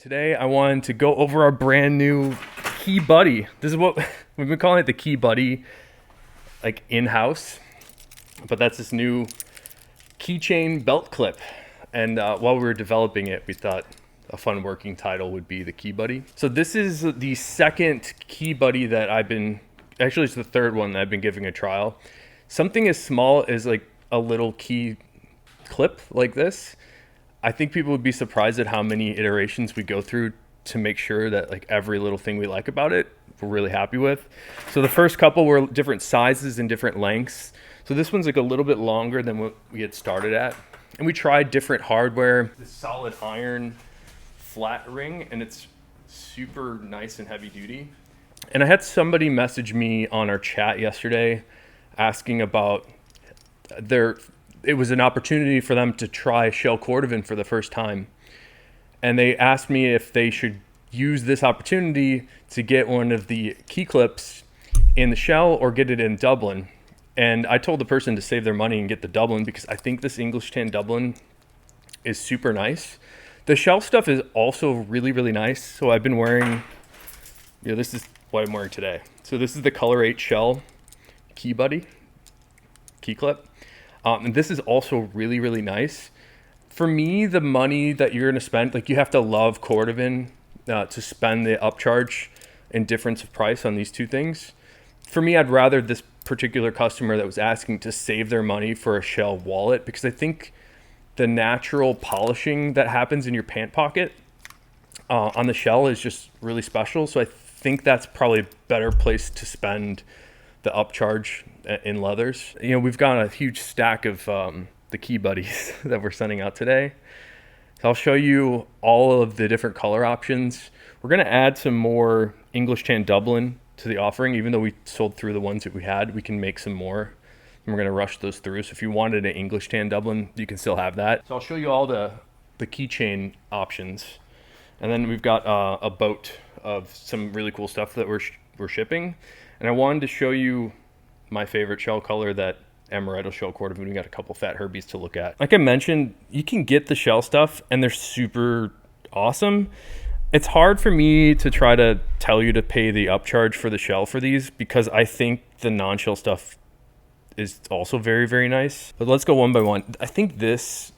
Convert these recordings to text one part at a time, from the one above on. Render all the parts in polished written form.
Today I wanted to go over our brand new Key Buddy. This is what we've been calling it, the Key Buddy, like in-house. But that's this new keychain belt clip. And while we were developing it, we thought a fun working title would be the Key Buddy. So this is the second Key Buddy that actually it's the third one that I've been giving a trial. Something as small as like a little key clip like this, I think people would be surprised at how many iterations we go through to make sure that like every little thing we like about it, we're really happy with. So the first couple were different sizes and different lengths. So this one's like a little bit longer than what we had started at. And we tried different hardware, this solid iron flat ring, and it's super nice and heavy duty. And I had somebody message me on our chat yesterday asking about it was an opportunity for them to try shell cordovan for the first time. And they asked me if they should use this opportunity to get one of the key clips in the shell or get it in Dublin. And I told the person to save their money and get the Dublin because I think this English tan Dublin is super nice. The shell stuff is also really, really nice. So I've been wearing, this is what I'm wearing today. So this is the Color 8 shell Key Buddy, key clip. And this is also really, really nice. For me, the money that you're gonna spend, like you have to love cordovan to spend the upcharge and difference of price on these two things. For me, I'd rather this particular customer that was asking to save their money for a shell wallet, because I think the natural polishing that happens in your pant pocket on the shell is just really special. So I think that's probably a better place to spend the upcharge in leathers. We've got a huge stack of the Key Buddies that we're sending out today. So I'll show you all of the different color options. We're gonna add some more English tan Dublin to the offering. Even though we sold through the ones that we had, we can make some more. And we're gonna rush those through. So if you wanted an English tan Dublin, you can still have that. So I'll show you all the keychain options. And then we've got a boat of some really cool stuff that we're shipping. And I wanted to show you my favorite shell color, that amaretto shell cordovan. We got a couple fat Herbies to look at. Like I mentioned, you can get the shell stuff and they're super awesome. It's hard for me to try to tell you to pay the upcharge for the shell for these because I think the non-shell stuff is also very, very nice. But let's go one by one. I think this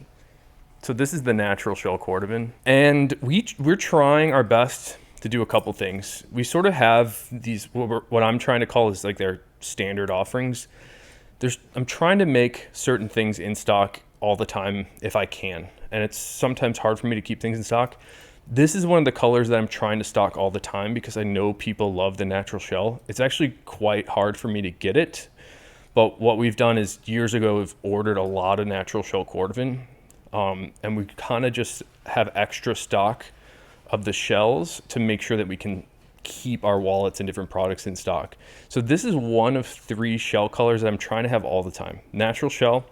is the natural shell cordovan. And we're trying our best to do a couple things. We sort of have these, what I'm trying to call is like their standard offerings. I'm trying to make certain things in stock all the time if I can. And it's sometimes hard for me to keep things in stock. This is one of the colors that I'm trying to stock all the time because I know people love the natural shell. It's actually quite hard for me to get it. But what we've done is years ago, we've ordered a lot of natural shell cordovan. And we kind of just have extra stock of the shells to make sure that we can keep our wallets and different products in stock. So this is one of 3 shell colors that I'm trying to have all the time. Natural shell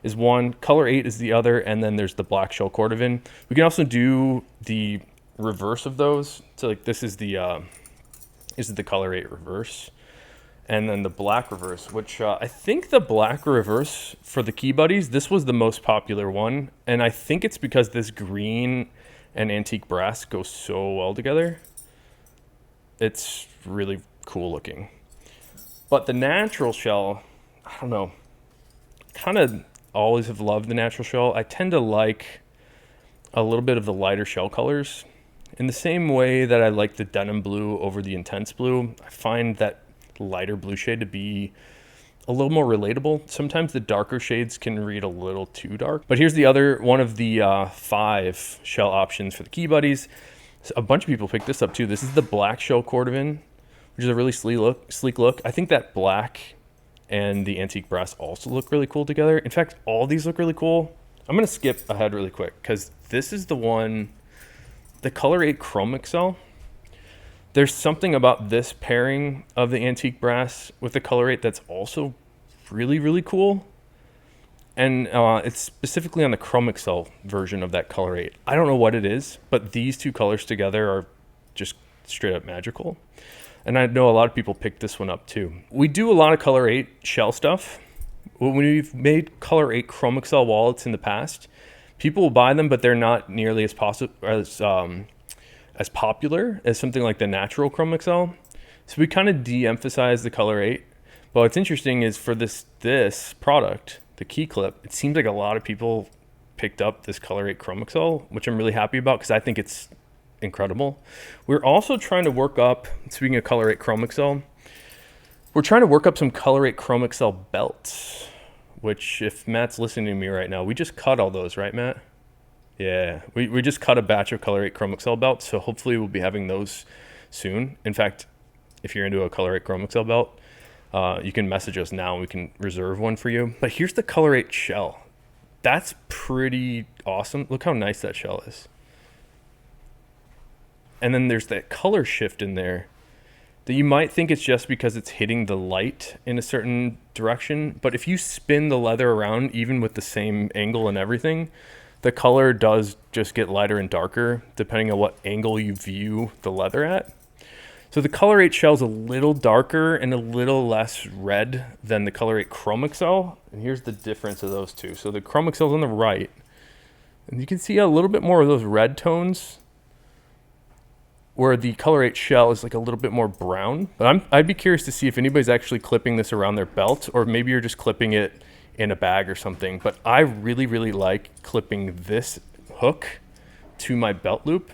is one, Color 8 is the other, and then there's the black shell cordovan. We can also do the reverse of those. So like this is the Color 8 reverse, and then the black reverse, which I think the black reverse for the Key Buddies, this was the most popular one, and I think it's because this green and antique brass go so well together. It's really cool looking. But the natural shell, I don't know, kind of always have loved the natural shell. I tend to like a little bit of the lighter shell colors. In the same way that I like the denim blue over the intense blue, I find that lighter blue shade to be a little more relatable. Sometimes the darker shades can read a little too dark. But here's the other one of the 5 shell options for the Key Buddies. So a bunch of people picked this up too. This is the black shell cordovan, which is a really sleek look. I think that black and the antique brass also look really cool together. In fact, all these look really cool. I'm gonna skip ahead really quick because this is the one, the Color 8 Chrome Excel. There's something about this pairing of the antique brass with the Color 8 that's also really, really cool. And it's specifically on the Chrome Excel version of that Color 8. I don't know what it is, but these two colors together are just straight up magical. And I know a lot of people picked this one up too. We do a lot of Color 8 shell stuff. When we've made Color 8 Chrome Excel wallets in the past, people will buy them, but they're not nearly as as popular as something like the natural Chrome XL. So we kind of de-emphasize the Color 8. But what's interesting is for this product, the key clip, it seems like a lot of people picked up this Color 8 Chrome XL, which I'm really happy about because I think it's incredible. We're also trying to work up, speaking of Color 8 Chrome XL, we're trying to work up some Color 8 Chrome XL belts, which if Matt's listening to me right now, we just cut all those, right, Matt? Yeah, we just cut a batch of Color 8 Chrome XL belts, so hopefully we'll be having those soon. In fact, if you're into a Color 8 Chrome XL belt, you can message us now and we can reserve one for you. But here's the Color 8 shell. That's pretty awesome. Look how nice that shell is. And then there's that color shift in there that you might think it's just because it's hitting the light in a certain direction. But if you spin the leather around, even with the same angle and everything, the color does just get lighter and darker depending on what angle you view the leather at. So the Color 8 shell is a little darker and a little less red than the Color 8 Chrome XL. And here's the difference of those two. So the Chrome XL is on the right, and you can see a little bit more of those red tones, where the Color 8 shell is like a little bit more brown. But I'd be curious to see if anybody's actually clipping this around their belt, or maybe you're just clipping it in a bag or something. But I really, really like clipping this hook to my belt loop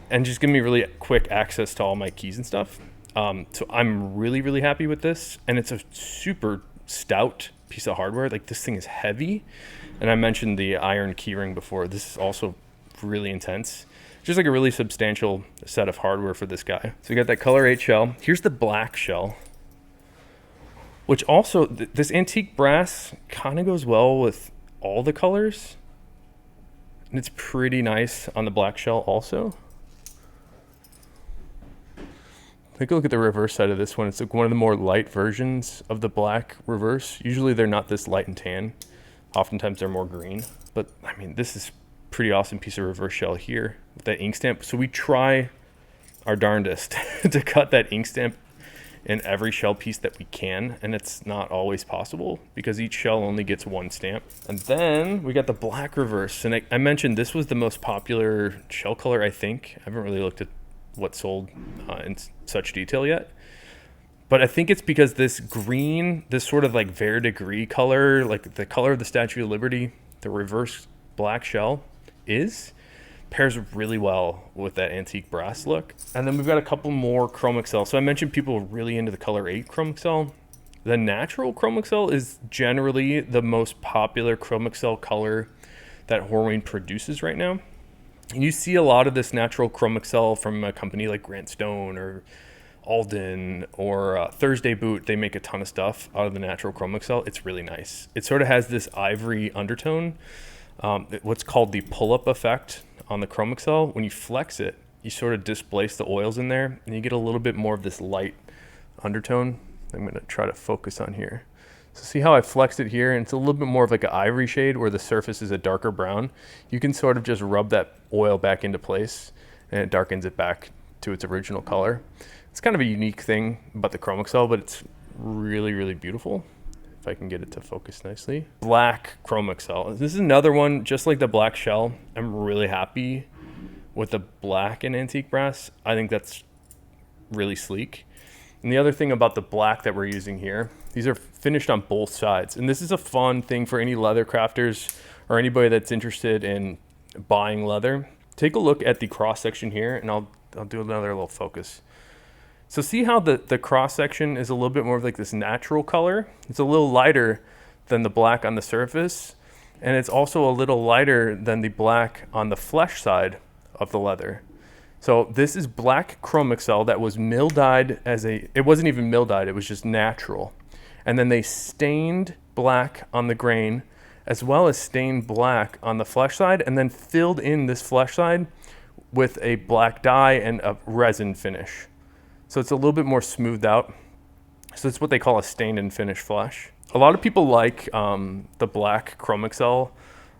and just give me really quick access to all my keys and stuff. So I'm really, really happy with this. And it's a super stout piece of hardware. Like, this thing is heavy. And I mentioned the iron keyring before. This is also really intense. Just like a really substantial set of hardware for this guy. So we got that Color 8 shell. Here's the black shell, which also, this antique brass kind of goes well with all the colors. And it's pretty nice on the black shell also. Take a look at the reverse side of this one. It's like one of the more light versions of the black reverse. Usually they're not this light and tan. Oftentimes they're more green. But I mean, this is pretty awesome piece of reverse shell here with that ink stamp. So we try our darndest to cut that ink stamp in every shell piece that we can, and it's not always possible because each shell only gets one stamp. And then we got the black reverse, and I mentioned this was the most popular shell color, I think. I haven't really looked at what sold in such detail yet, but I think it's because this green, this sort of like verdigris color, like the color of the Statue of Liberty, the reverse black shell pairs really well with that antique brass look. And then we've got a couple more Chrome XL. So I mentioned people are really into the Color 8 Chrome XL. The natural Chrome XL is generally the most popular Chrome XL color that Horween produces right now. And you see a lot of this natural Chrome XL from a company like Grant Stone or Alden or Thursday Boot. They make a ton of stuff out of the natural Chrome XL. It's really nice. It sort of has this ivory undertone, what's called the pull-up effect on the Chrome XL. When you flex it, you sort of displace the oils in there and you get a little bit more of this light undertone. I'm going to try to focus on here. So see how I flexed it here, and it's a little bit more of like an ivory shade where the surface is a darker brown. You can sort of just rub that oil back into place and it darkens it back to its original color. It's kind of a unique thing about the Chrome XL, but it's really, really beautiful. If I can get it to focus nicely. Black Chrome XL. This is another one, just like the black shell. I'm really happy with the black and antique brass. I think that's really sleek. And the other thing about the black that we're using here, these are finished on both sides. And this is a fun thing for any leather crafters or anybody that's interested in buying leather. Take a look at the cross section here, and I'll do another little focus. So see how the cross section is a little bit more of like this natural color. It's a little lighter than the black on the surface. And it's also a little lighter than the black on the flesh side of the leather. So this is black Chrome XL that was mill dyed it wasn't even mill dyed, it was just natural. And then they stained black on the grain as well as stained black on the flesh side, and then filled in this flesh side with a black dye and a resin finish. So it's a little bit more smoothed out. So it's what they call a stained and finished flesh. A lot of people like the black Chrome XL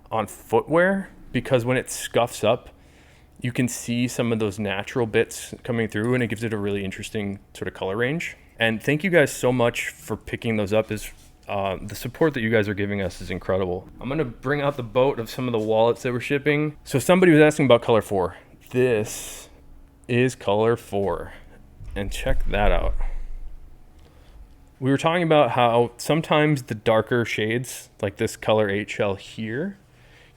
on footwear because when it scuffs up, you can see some of those natural bits coming through, and it gives it a really interesting sort of color range. And thank you guys so much for picking those up. The support that you guys are giving us is incredible. I'm gonna bring out the boat of some of the wallets that we're shipping. So somebody was asking about Color 4. This is color 4? And check that out. We were talking about how sometimes the darker shades, like this color 8 shell here,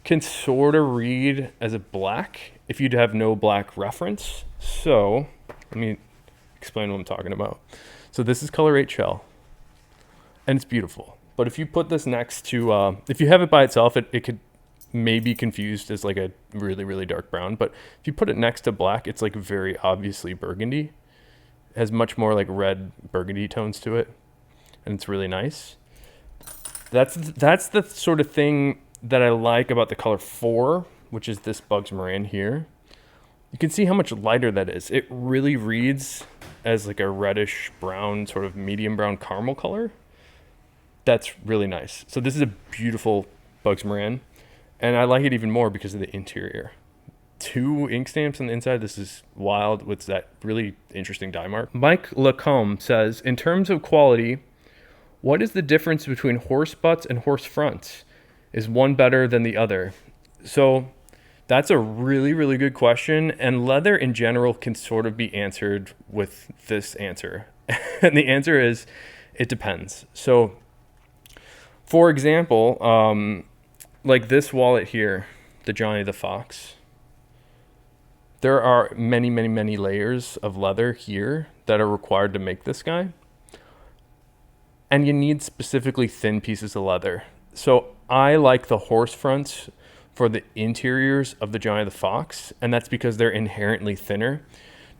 can sort of read as a black if you'd have no black reference. So let me explain what I'm talking about. So this is color 8 shell, and it's beautiful. But if you put this next to, if you have it by itself, it could may be confused as like a really, really dark brown. But if you put it next to black, it's like very obviously burgundy. It has much more like red burgundy tones to it, and it's really nice. That's the sort of thing that I like about the color 4, which is this Bugs Moran here. You can see how much lighter that is. It really reads as like a reddish brown, sort of medium brown caramel color. That's really nice. So this is a beautiful Bugs Moran, and I like it even more because of the interior. 2 ink stamps on the inside. This is wild with that really interesting dye mark. Mike Lacombe says, in terms of quality, what is the difference between horse butts and horse fronts? Is one better than the other? So that's a really, really good question. And leather in general can sort of be answered with this answer. And the answer is, it depends. So for example, like this wallet here, the Johnny the Fox, there are many, many, many layers of leather here that are required to make this guy. And you need specifically thin pieces of leather. So I like the horse fronts for the interiors of the Johnny the Fox, and that's because they're inherently thinner.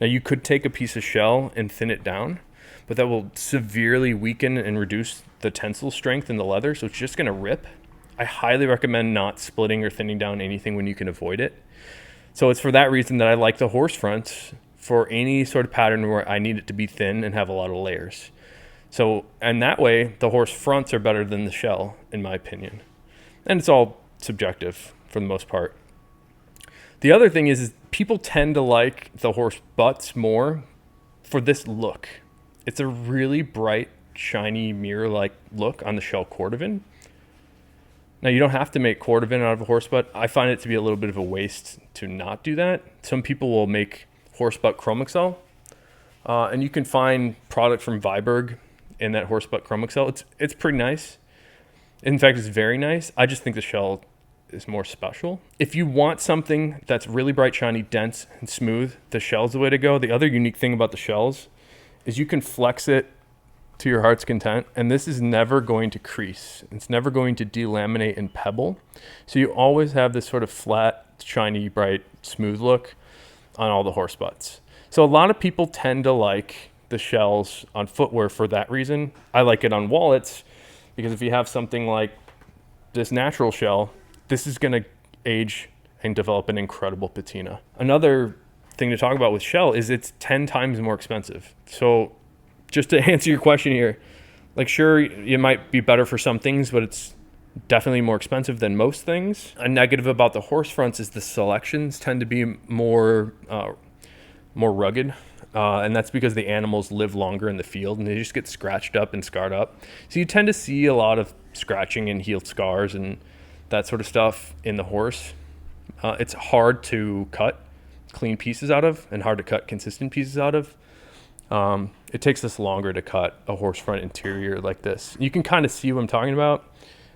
Now you could take a piece of shell and thin it down, but that will severely weaken and reduce the tensile strength in the leather, so it's just gonna rip. I highly recommend not splitting or thinning down anything when you can avoid it. So it's for that reason that I like the horse fronts for any sort of pattern where I need it to be thin and have a lot of layers. So, and that way, the horse fronts are better than the shell, in my opinion. And it's all subjective for the most part. The other thing is people tend to like the horse butts more for this look. It's a really bright, shiny, mirror-like look on the shell cordovan. Now, you don't have to make cordovan out of a horse butt. I find it to be a little bit of a waste to not do that. Some people will make horse butt chrome excel, and you can find product from Viberg in that horse butt chrome excel. It's pretty nice. In fact, it's very nice. I just think the shell is more special. If you want something that's really bright, shiny, dense, and smooth, the shell's the way to go. The other unique thing about the shells is you can flex it to your heart's content, and this is never going to crease. It's never going to delaminate and pebble. So you always have this sort of flat, shiny, bright, smooth look on all the horse butts. So a lot of people tend to like the shells on footwear for that reason. I like it on wallets because if you have something like this natural shell, this is gonna age and develop an incredible patina. Another thing to talk about with shell is it's 10 times more expensive. So just to answer your question here, like sure, it might be better for some things, but it's definitely more expensive than most things. A negative about the horse fronts is the selections tend to be more rugged. And that's because the animals live longer in the field and they just get scratched up and scarred up. So you tend to see a lot of scratching and healed scars and that sort of stuff in the horse. It's hard to cut clean pieces out of and hard to cut consistent pieces out of. It takes us longer to cut a horse front interior like this. You can kind of see what I'm talking about.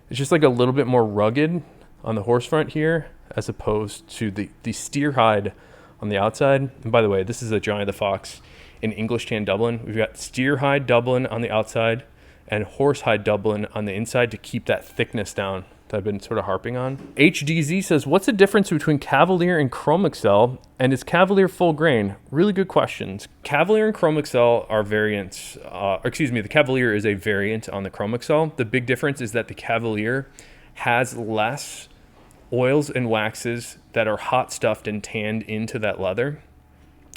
It's just like a little bit more rugged on the horse front here as opposed to the steer hide on the outside. And by the way, this is a Johnny the Fox in English tan Dublin. We've got steer hide Dublin on the outside and horse hide Dublin on the inside to keep that thickness down that I've been sort of harping on. HDZ says, what's the difference between Cavalier and Chrome Excel, and is Cavalier full grain? Really good questions. Cavalier and Chrome Excel are variants. The Cavalier is a variant on the Chrome Excel. The big difference is that the Cavalier has less oils and waxes that are hot stuffed and tanned into that leather.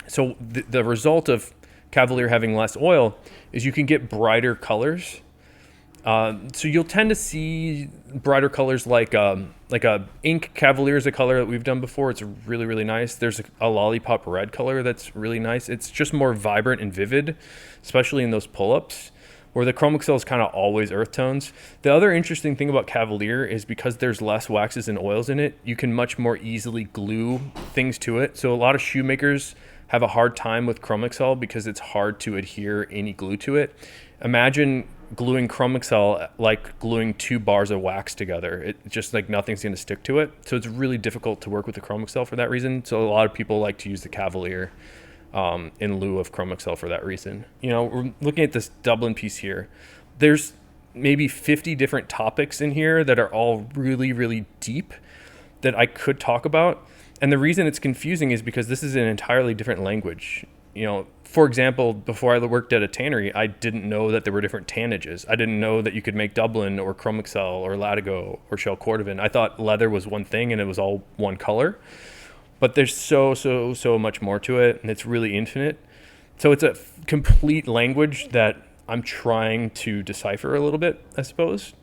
So the result of Cavalier having less oil is you can get brighter colors. So you'll tend to see brighter colors like a ink Cavalier is a color that we've done before. It's really, really nice. There's a lollipop red color that's really nice. It's just more vibrant and vivid, especially in those pull-ups, where the Chrome Excel is kind of always earth tones. The other interesting thing about Cavalier is because there's less waxes and oils in it, you can much more easily glue things to it. So a lot of shoemakers have a hard time with Chrome Excel because it's hard to adhere any glue to it. Imagine gluing Chrome Excel like gluing 2 bars of wax together. It just like nothing's going to stick to it. So it's really difficult to work with the Chrome Excel for that reason. So a lot of people like to use the Cavalier in lieu of Chrome Excel for that reason. You know, we're looking at this Dublin piece here. There's maybe 50 different topics in here that are all really, really deep that I could talk about. And the reason it's confusing is because this is an entirely different language. You know, for example, before I worked at a tannery, I didn't know that there were different tannages. I didn't know that you could make Dublin or Chrome Excel or Latigo or shell cordovan. I thought leather was one thing and it was all one color. But there's so much more to it, and it's really infinite. So it's a complete language that I'm trying to decipher a little bit, I suppose,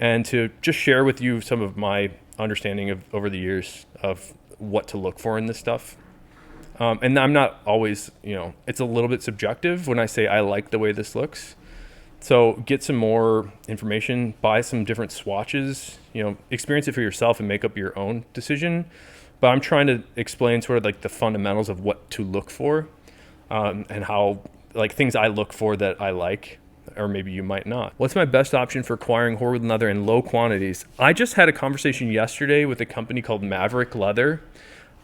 and to just share with you some of my understanding of over the years of what to look for in this stuff. And I'm not always, you know, it's a little bit subjective when I say I like the way this looks. So get some more information, buy some different swatches, you know, experience it for yourself and make up your own decision. But I'm trying to explain sort of like the fundamentals of what to look for, and how, like, things I look for that I like, or maybe you might not. What's my best option for acquiring Horwood leather in low quantities? I just had a conversation yesterday with a company called Maverick Leather.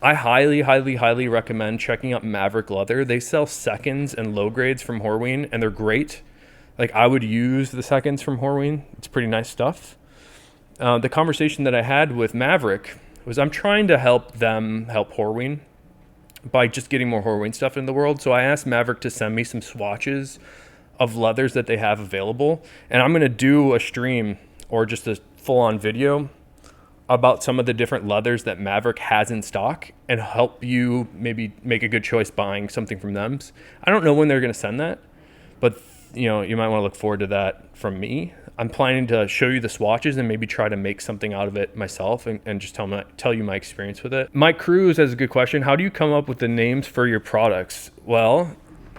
I highly recommend checking out Maverick Leather. They sell seconds and low grades from Horween, and they're great. Like, I would use the seconds from Horween. It's pretty nice stuff. The conversation that I had with Maverick was I'm trying to help them help Horween by just getting more Horween stuff in the world. So I asked Maverick to send me some swatches of leathers that they have available. And I'm going to do a stream or just a full-on video about some of the different leathers that Maverick has in stock and help you maybe make a good choice buying something from them. I don't know when they're going to send that, but you know, you might want to look forward to that from me. I'm planning to show you the swatches and maybe try to make something out of it myself and just tell you my experience with it. Mike Cruz has a good question. How do you come up with the names for your products? Well,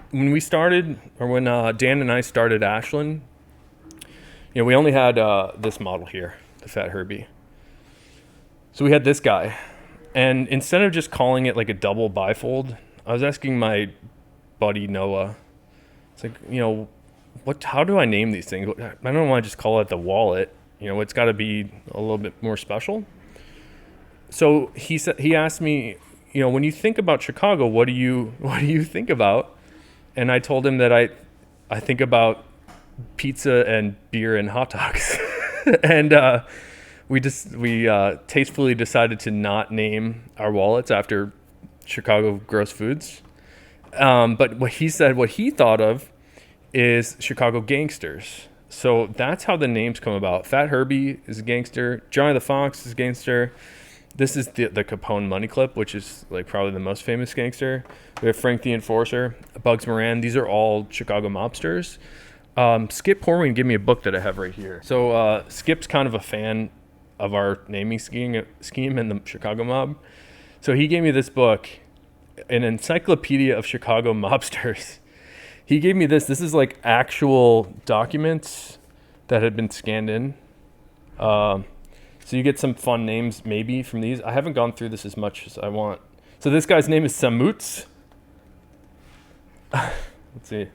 when we started, or when Dan and I started Ashland, you know, we only had this model here, the Fat Herbie. So we had this guy. And instead of just calling it like a double bifold, I was asking my buddy Noah, it's like, you know, how do I name these things? I don't want to just call it the wallet. You know, it's got to be a little bit more special. So he asked me, you know, when you think about Chicago, what do you think about? And I told him that I think about pizza and beer and hot dogs. And we tastefully decided to not name our wallets after Chicago gross foods. But what he thought of is Chicago gangsters. So that's how the names come about. Fat Herbie is a gangster. Johnny the Fox is a gangster. This is the Capone Money Clip, which is like probably the most famous gangster. We have Frank the Enforcer, Bugs Moran. These are all Chicago mobsters. Skip Horween gave me a book that I have right here. So Skip's kind of a fan of our naming scheme in the Chicago mob. So he gave me this book, an encyclopedia of Chicago mobsters. He gave me this. This is like actual documents that had been scanned in. So you get some fun names maybe from these. I haven't gone through this as much as I want. So this guy's name is Samutz. Let's see.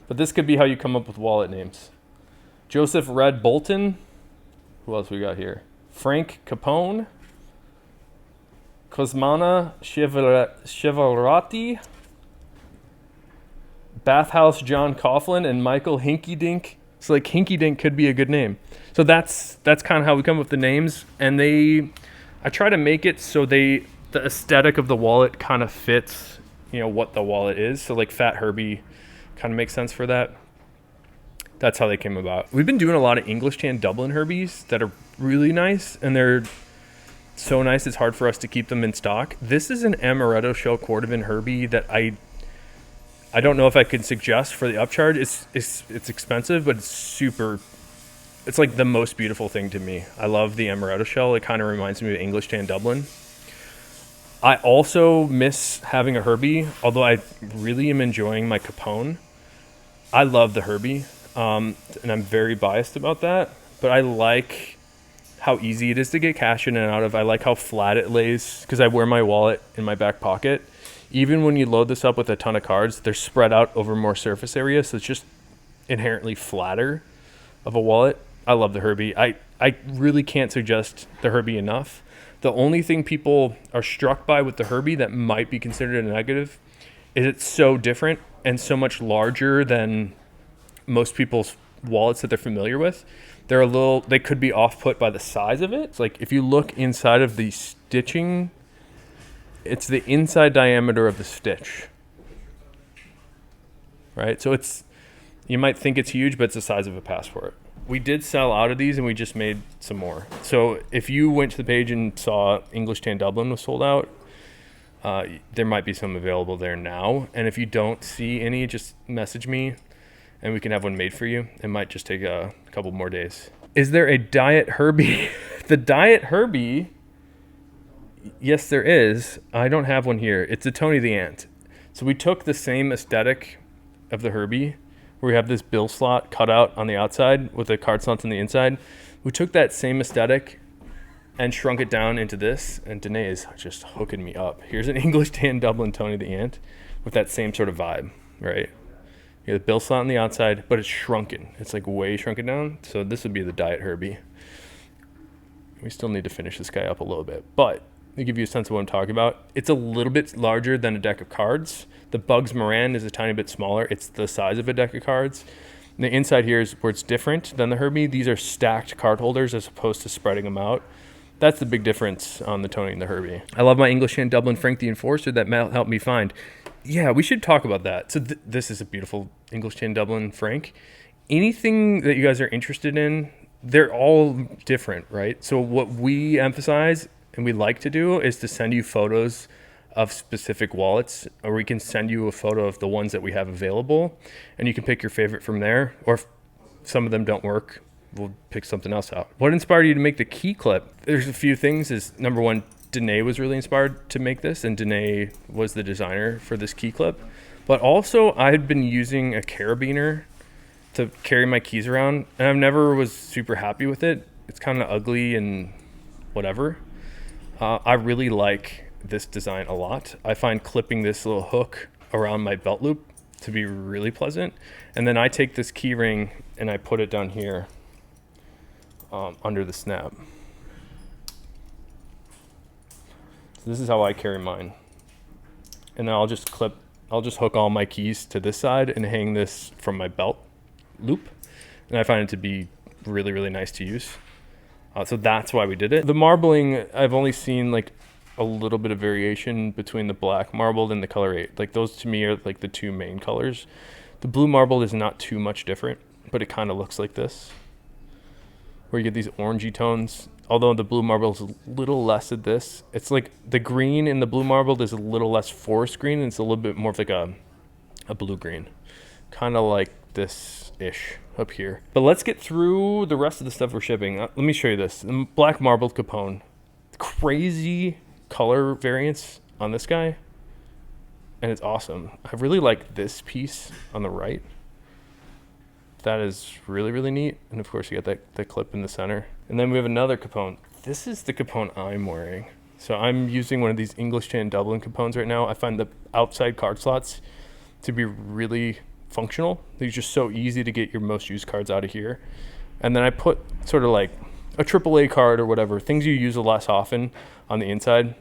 But this could be how you come up with wallet names. Joseph Red Bolton. Who else we got here? Frank Capone. Cosmana Chevalrati. Bathhouse John Coughlin, and Michael Hinky Dink. So like Hinky Dink could be a good name. So that's kind of how we come up with the names. And I try to make it so the aesthetic of the wallet kind of fits, you know, what the wallet is. So like Fat Herbie kind of makes sense for that. That's how they came about. We've been doing a lot of English tan Dublin Herbies that are really nice, and they're so nice it's hard for us to keep them in stock. This is an Amaretto Shell Cordovan Herbie that I don't know if I could suggest for the upcharge. It's expensive, but it's like the most beautiful thing to me. I love the Amaretto Shell. It kind of reminds me of English tan Dublin. I also miss having a Herbie, although I really am enjoying my Capone. I love the Herbie, and I'm very biased about that, but I like how easy it is to get cash in and out of. I like how flat it lays because I wear my wallet in my back pocket. even when you load this up with a ton of cards, they're spread out over more surface area, so it's just inherently flatter of a wallet. I love the Herbie. I really can't suggest the Herbie enough. The only thing people are struck by with the Herbie that might be considered a negative is it's so different and so much larger than most people's wallets that they're familiar with. They could be off-put by the size of it. It's like if you look inside of the stitching, it's the inside diameter of the stitch, right? So you might think it's huge, but it's the size of a passport. We did sell out of these and we just made some more. So if you went to the page and saw English Tan Dublin was sold out, there might be some available there now. And if you don't see any, just message me and we can have one made for you. It might just take a couple more days. Is there a Diet Herbie? The Diet Herbie, yes, there is. I don't have one here. It's a Tony the Ant. So we took the same aesthetic of the Herbie, where we have this bill slot cut out on the outside with the card slots on the inside. We took that same aesthetic and shrunk it down into this, and Danae is just hooking me up. Here's an English Tan Dublin Tony the Ant with that same sort of vibe, right? You have the bill slot on the outside, but it's shrunken. It's like way shrunken down. So this would be the Diet Herbie. We still need to finish this guy up a little bit, but to give you a sense of what I'm talking about, it's a little bit larger than a deck of cards. The Bugs Moran is a tiny bit smaller. It's the size of a deck of cards. And the inside here is where it's different than the Herbie. These are stacked card holders as opposed to spreading them out. That's the big difference on the Tony and the Herbie. I love my English Tan Dublin Frank the Enforcer that Matt helped me find. Yeah, we should talk about that. So this is a beautiful English Tan Dublin Frank. Anything that you guys are interested in, they're all different, right? So what we emphasize and we like to do is to send you photos of specific wallets, or we can send you a photo of the ones that we have available, and you can pick your favorite from there. Or if some of them don't work, we'll pick something else out. What inspired you to make the key clip? There's a few things. Is number one, Danae was really inspired to make this, and Danae was the designer for this key clip. But also, I had been using a carabiner to carry my keys around, and I never was super happy with it. It's kind of ugly and whatever. I really like this design a lot. I find clipping this little hook around my belt loop to be really pleasant. And then I take this key ring and I put it down here under the snap. So this is how I carry mine. And then I'll just hook all my keys to this side and hang this from my belt loop. And I find it to be really, really nice to use. So that's why we did it. The marbling, I've only seen like a little bit of variation between the black marbled and the color 8. Like those to me are like the two main colors. The blue marbled is not too much different, but it kind of looks like this, where you get these orangey tones. Although the blue marbled is a little less of this. It's like the green in the blue marbled is a little less forest green, and it's a little bit more of like a blue green. Kind of like this-ish up here. But let's get through the rest of the stuff we're shipping. Let me show you this. The black marbled Capone. Crazy color variance on this guy, and it's awesome. I really like this piece on the right. That is really, really neat. And of course you got that clip in the center. And then we have another Capone. This is the Capone I'm wearing. So I'm using one of these English Tan Dublin Capones right now. I find the outside card slots to be really functional. They're just so easy to get your most used cards out of here. And then I put sort of like a AAA card or whatever, things you use less often on the inside.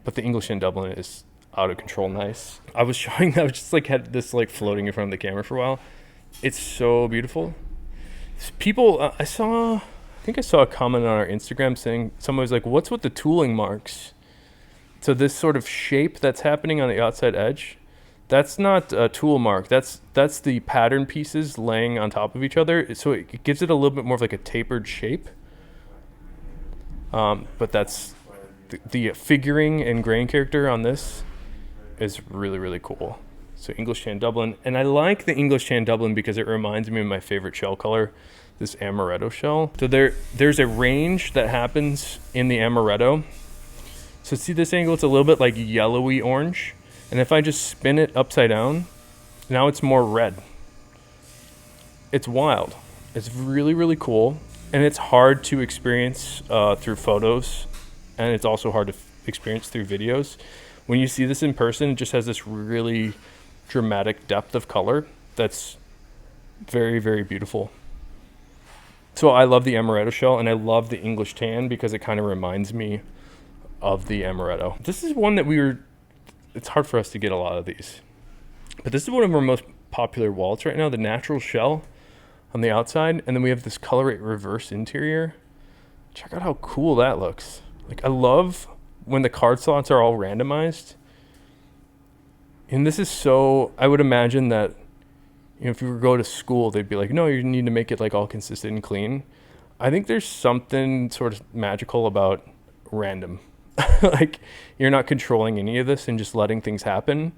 But the English Tan Dublin is out of control nice. I was showing that, I was just like had this like floating in front of the camera for a while. It's so beautiful. People, I think I saw a comment on our Instagram saying, someone was like, what's with the tooling marks? So this sort of shape that's happening on the outside edge, that's not a tool mark. That's the pattern pieces laying on top of each other. So it gives it a little bit more of like a tapered shape. But that's the figuring and grain character on this is really, really cool. So English Tan Dublin. And I like the English Tan Dublin because it reminds me of my favorite shell color, this amaretto shell. So there's a range that happens in the amaretto. So see this angle? It's a little bit like yellowy orange. And if I just spin it upside down, now it's more red. It's wild. It's really, really cool. And it's hard to experience through photos. And it's also hard to experience through videos. when you see this in person, it just has this really dramatic depth of color that's very, very beautiful. So I love the amaretto shell, and I love the English tan because it kind of reminds me of the amaretto. This is one that it's hard for us to get a lot of these, but this is one of our most popular wallets right now, the natural shell on the outside, and then we have this colorate reverse interior. Check out how cool that looks. Like, I love when the card slots are all randomized. And this is so, I would imagine that, if you were to go to school, they'd be like, no, you need to make it like all consistent and clean. I think there's something sort of magical about random. Like, you're not controlling any of this and just letting things happen.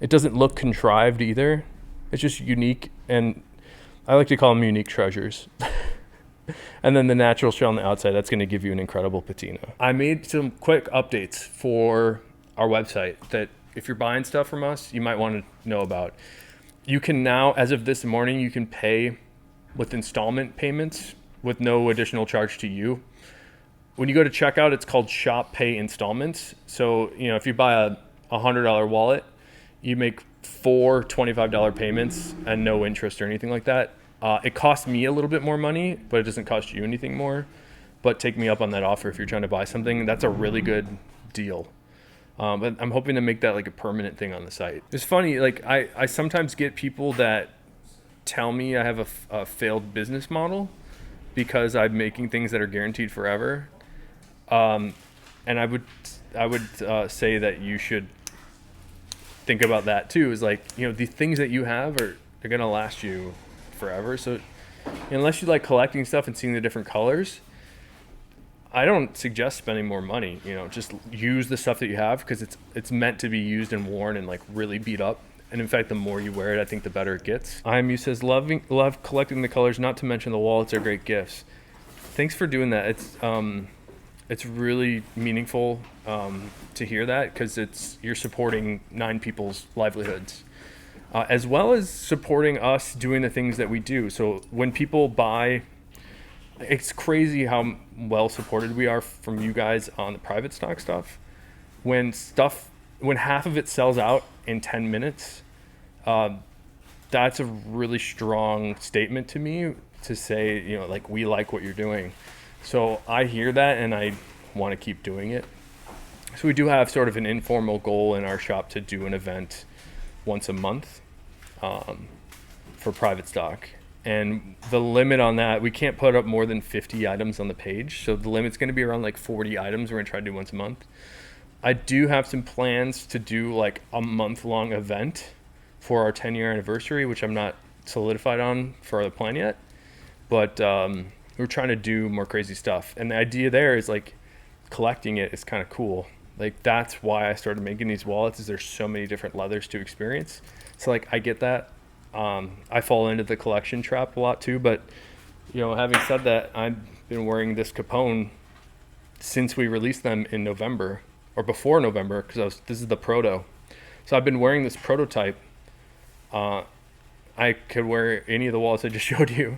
It doesn't look contrived either. It's just unique, and I like to call them unique treasures. And then the natural shell on the outside, that's going to give you an incredible patina. I made some quick updates for our website that if you're buying stuff from us, you might want to know about. You can now, as of this morning, you can pay with installment payments with no additional charge to you. When you go to checkout, it's called Shop Pay Installments. So, if you buy a $100 wallet, you make 4 $25 payments and no interest or anything like that. It costs me a little bit more money, but it doesn't cost you anything more. But take me up on that offer if you're trying to buy something. That's a really good deal. But I'm hoping to make that like a permanent thing on the site. It's funny, like I sometimes get people that tell me I have a failed business model because I'm making things that are guaranteed forever. And I would say that you should think about that too. Is like, the things that you have are going to last you forever. So unless you like collecting stuff and seeing the different colors, I don't suggest spending more money. Just use the stuff that you have because it's meant to be used and worn and like really beat up. And in fact, the more you wear it, I think the better it gets. IMU says, love collecting the colors, not to mention the wallets are great gifts. Thanks for doing that. It's really meaningful to hear that because you're supporting 9 people's livelihoods, as well as supporting us doing the things that we do. So when people buy, it's crazy how well supported we are from you guys on the private stock stuff. When half of it sells out in 10 minutes, that's a really strong statement to me to say, like, we like what you're doing. So I hear that and I want to keep doing it. So we do have sort of an informal goal in our shop to do an event once a month for private stock. And the limit on that, we can't put up more than 50 items on the page. So the limit's going to be around like 40 items. We're going to try to do once a month. I do have some plans to do like a month-long event for our 10-year anniversary, which I'm not solidified on for the plan yet. But we're trying to do more crazy stuff. And the idea there is like collecting it is kind of cool. Like that's why I started making these wallets, is there's so many different leathers to experience. So like I get that. I fall into the collection trap a lot too, but having said that, I've been wearing this Capone since we released them in November or before November, because this is the proto. So I've been wearing this prototype. I could wear any of the wallets I just showed you,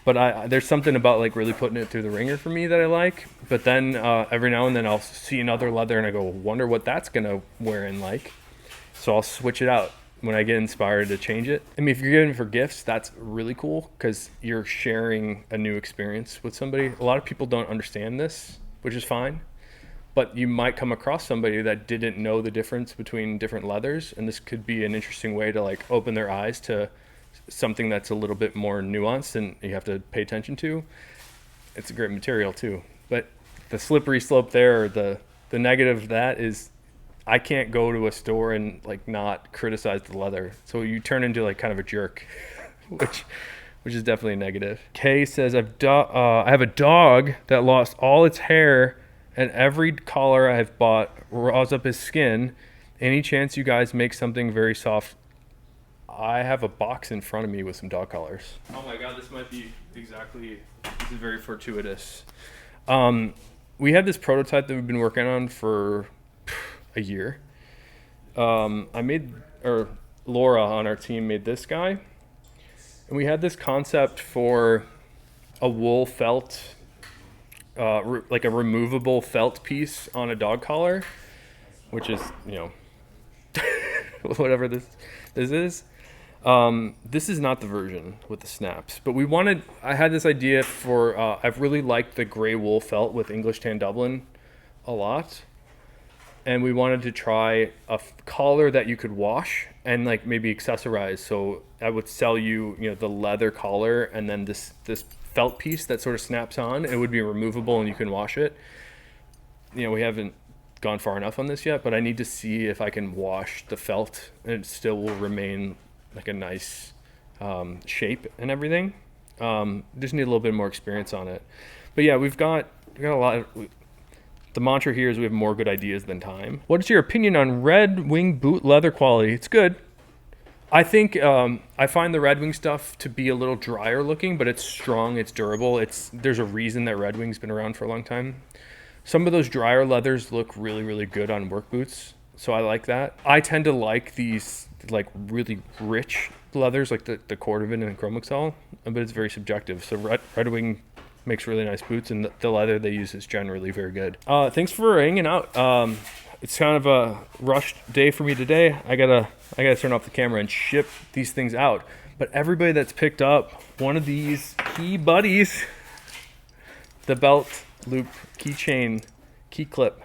but there's something about like really putting it through the ringer for me that I like. But then every now and then I'll see another leather and I go, wonder what that's gonna wear in like. So I'll switch it out when I get inspired to change it. I mean, if you're giving it for gifts, that's really cool because you're sharing a new experience with somebody. A lot of people don't understand this, which is fine, but you might come across somebody that didn't know the difference between different leathers, and this could be an interesting way to like open their eyes to something that's a little bit more nuanced and you have to pay attention to. It's a great material too, but the slippery slope there, or the negative of that is I can't go to a store and like not criticize the leather. So you turn into like kind of a jerk, which is definitely a negative. Kay says, I have a dog that lost all its hair and every collar I have bought raws up his skin. Any chance you guys make something very soft? I have a box in front of me with some dog collars. Oh my God, this might be this is very fortuitous. We had this prototype that we've been working on for a year. Laura on our team made this guy, and we had this concept for a wool felt, like a removable felt piece on a dog collar, which is, you know, whatever this is. This is not the version with the snaps, but I had this idea for, I've really liked the gray wool felt with English Tan Dublin a lot. And we wanted to try a collar that you could wash and like maybe accessorize. So I would sell you, you know, the leather collar and then this felt piece that sort of snaps on. It would be removable and you can wash it. You know, we haven't gone far enough on this yet, but I need to see if I can wash the felt and it still will remain like a nice shape and everything. Just need a little bit more experience on it. But yeah, we've got a lot of, the mantra here is we have more good ideas than time. What is your opinion on Red Wing boot leather quality? It's good. I think I find the Red Wing stuff to be a little drier looking, but it's strong, it's durable. There's a reason that Red Wing's been around for a long time. Some of those drier leathers look really, really good on work boots, so I like that. I tend to like these like really rich leathers, like the cordovan and the chrome excel, but it's very subjective. So Red Wing makes really nice boots, and the leather they use is generally very good. Thanks for hanging out. It's kind of a rushed day for me today. I gotta turn off the camera and ship these things out. But everybody that's picked up one of these key buddies, the belt loop keychain key clip,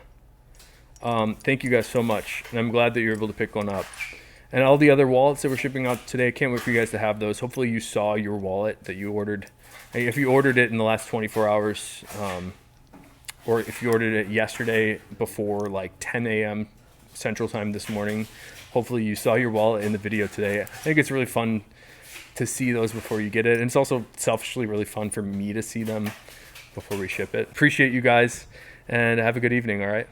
thank you guys so much, and I'm glad that you're able to pick one up. And all the other wallets that we're shipping out today, I can't wait for you guys to have those. Hopefully you saw your wallet that you ordered. If you ordered it in the last 24 hours, or if you ordered it yesterday before like 10 a.m. Central Time this morning, hopefully you saw your wallet in the video today. I think it's really fun to see those before you get it. And it's also selfishly really fun for me to see them before we ship it. Appreciate you guys, and have a good evening, all right?